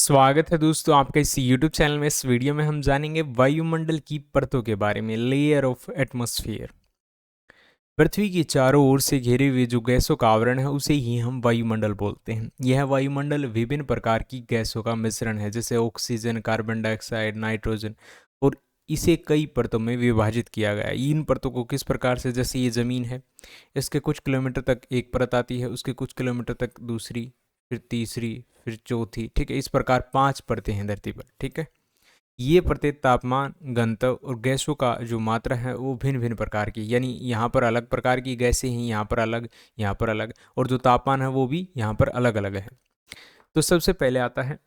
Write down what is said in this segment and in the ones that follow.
स्वागत है दोस्तों आपके इस YouTube चैनल में। इस वीडियो में हम जानेंगे वायुमंडल की परतों के बारे में, लेयर ऑफ एटमॉस्फेयर। पृथ्वी की चारों ओर से घिरे हुए जो गैसों का आवरण है उसे ही हम वायुमंडल बोलते हैं। यह वायुमंडल विभिन्न प्रकार की गैसों का मिश्रण है, जैसे ऑक्सीजन, कार्बन डाइऑक्साइड, नाइट्रोजन, और इसे कई परतों में विभाजित किया गया है। इन परतों को किस प्रकार से, जैसे ये ज़मीन है, इसके कुछ किलोमीटर तक एक परत आती है, उसके कुछ किलोमीटर तक दूसरी, फिर तीसरी, फिर चौथी। ठीक है, इस प्रकार 5 परतें हैं धरती पर। ठीक है, ये परतें तापमान, घनत्व और गैसों का जो मात्रा है वो भिन्न भिन्न प्रकार की, यानी यहाँ पर अलग प्रकार की गैसें हैं, यहाँ पर अलग, यहाँ पर अलग, और जो तापमान है वो भी यहाँ पर अलग अलग है। तो सबसे पहले आता है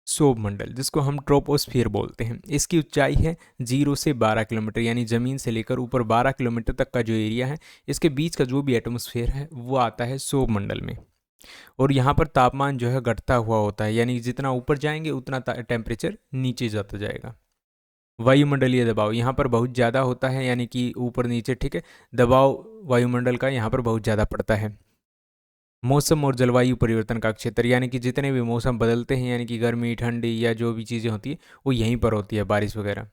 सौरमंडल, जिसको हम ट्रोपोस्फियर बोलते हैं। इसकी ऊंचाई है 0 से 12 किलोमीटर, यानी ज़मीन से लेकर ऊपर 12 किलोमीटर तक का जो एरिया है, इसके बीच का जो भी एटमॉस्फेयर है वो आता है सौरमंडल में। और यहाँ पर तापमान जो है घटता हुआ होता है, यानी जितना ऊपर जाएंगे उतना टेम्परेचर नीचे जाता जाएगा। वायुमंडलीय दबाव यहाँ पर बहुत ज़्यादा होता है, यानी कि ऊपर नीचे। ठीक है, दबाव वायुमंडल का यहाँ पर बहुत ज़्यादा पड़ता है। मौसम और जलवायु परिवर्तन का क्षेत्र, यानी कि जितने भी मौसम बदलते हैं, यानी कि गर्मी, ठंडी या जो भी चीज़ें होती है वो यहीं पर होती है, बारिश वगैरह।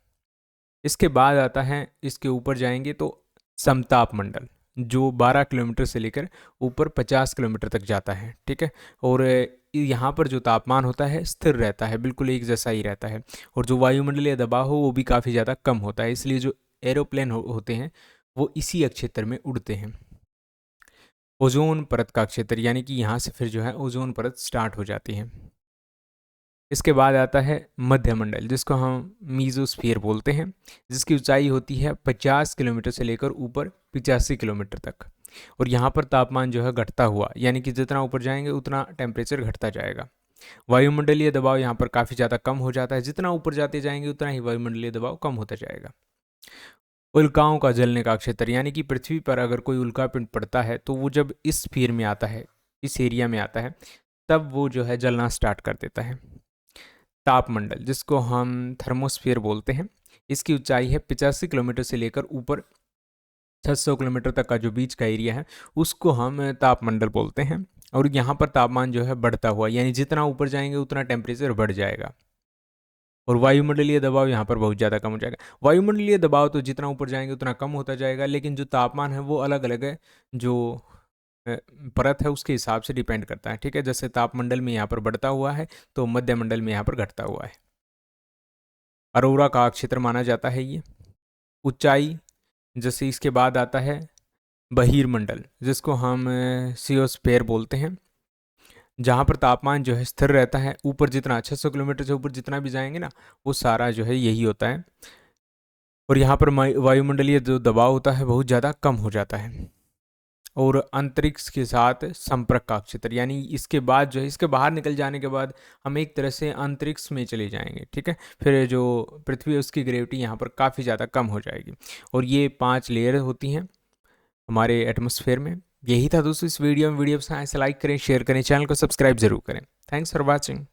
इसके बाद आता है, इसके ऊपर जाएंगे तो समताप मंडल, जो 12 किलोमीटर से लेकर ऊपर 50 किलोमीटर तक जाता है। ठीक है, और यहाँ पर जो तापमान होता है स्थिर रहता है, बिल्कुल एक जैसा ही रहता है, और जो वायुमंडलीय दबाव हो वो भी काफ़ी ज़्यादा कम होता है, इसलिए जो एरोप्लेन होते हैं वो इसी क्षेत्र में उड़ते हैं। ओजोन परत का क्षेत्र, यानी कि यहाँ से फिर जो है ओजोन परत स्टार्ट हो जाती है। इसके बाद आता है मध्यमंडल, जिसको हम मीजोस्फीयर बोलते हैं, जिसकी ऊंचाई होती है 50 किलोमीटर से लेकर ऊपर 85 किलोमीटर तक। और यहाँ पर तापमान जो है घटता हुआ, यानी कि जितना ऊपर जाएंगे उतना टेम्परेचर घटता जाएगा। वायुमंडलीय दबाव यहाँ पर काफ़ी ज़्यादा कम हो जाता है, जितना ऊपर जाते जाएंगे उतना ही वायुमंडलीय दबाव कम होता जाएगा। उल्काओं का जलने का क्षेत्र, यानी कि पृथ्वी पर अगर कोई उल्का पिंड पड़ता है तो वो जब इस स्फीयर में आता है, इस एरिया में आता है, तब वो जो है जलना स्टार्ट कर देता है। तापमंडल, जिसको हम थर्मोस्फीयर बोलते हैं, इसकी ऊंचाई है 85 किलोमीटर से लेकर ऊपर 600 किलोमीटर तक का जो बीच का एरिया है उसको हम तापमंडल बोलते हैं। और यहाँ पर तापमान जो है बढ़ता हुआ, यानी जितना ऊपर जाएंगे उतना टेम्परेचर बढ़ जाएगा। और वायुमंडलीय दबाव यहाँ पर बहुत ज़्यादा कम हो जाएगा। वायुमंडलीय दबाव तो जितना ऊपर जाएंगे उतना कम होता जाएगा, लेकिन जो तापमान है वो अलग अलग है, जो परत है उसके हिसाब से डिपेंड करता है। ठीक है, जैसे तापमंडल में यहाँ पर बढ़ता हुआ है तो मध्यमंडल में यहाँ पर घटता हुआ है। अरोरा का क्षेत्र माना जाता है ये। ऊंचाई, जैसे इसके बाद आता है बहिर्मंडल, जिसको हम सियोस्फेयर बोलते हैं, जहाँ पर तापमान जो है स्थिर रहता है। ऊपर जितना 600 किलोमीटर से ऊपर जितना भी जाएंगे ना वो सारा जो है यही होता है। और यहाँ पर वायुमंडलीय जो दबाव होता है बहुत ज़्यादा कम हो जाता है। और अंतरिक्ष के साथ संपर्क का क्षेत्र, यानी इसके बाद जो है, इसके बाहर निकल जाने के बाद हम एक तरह से अंतरिक्ष में चले जाएंगे। ठीक है, फिर जो पृथ्वी है उसकी ग्रेविटी यहाँ पर काफ़ी ज़्यादा कम हो जाएगी। और ये 5 लेयर होती हैं हमारे एटमॉस्फेयर में। यही था दोस्तों इस वीडियो में। वीडियो पसंद आए तो लाइक करें, शेयर करें, चैनल को सब्सक्राइब जरूर करें। Thanks for watching.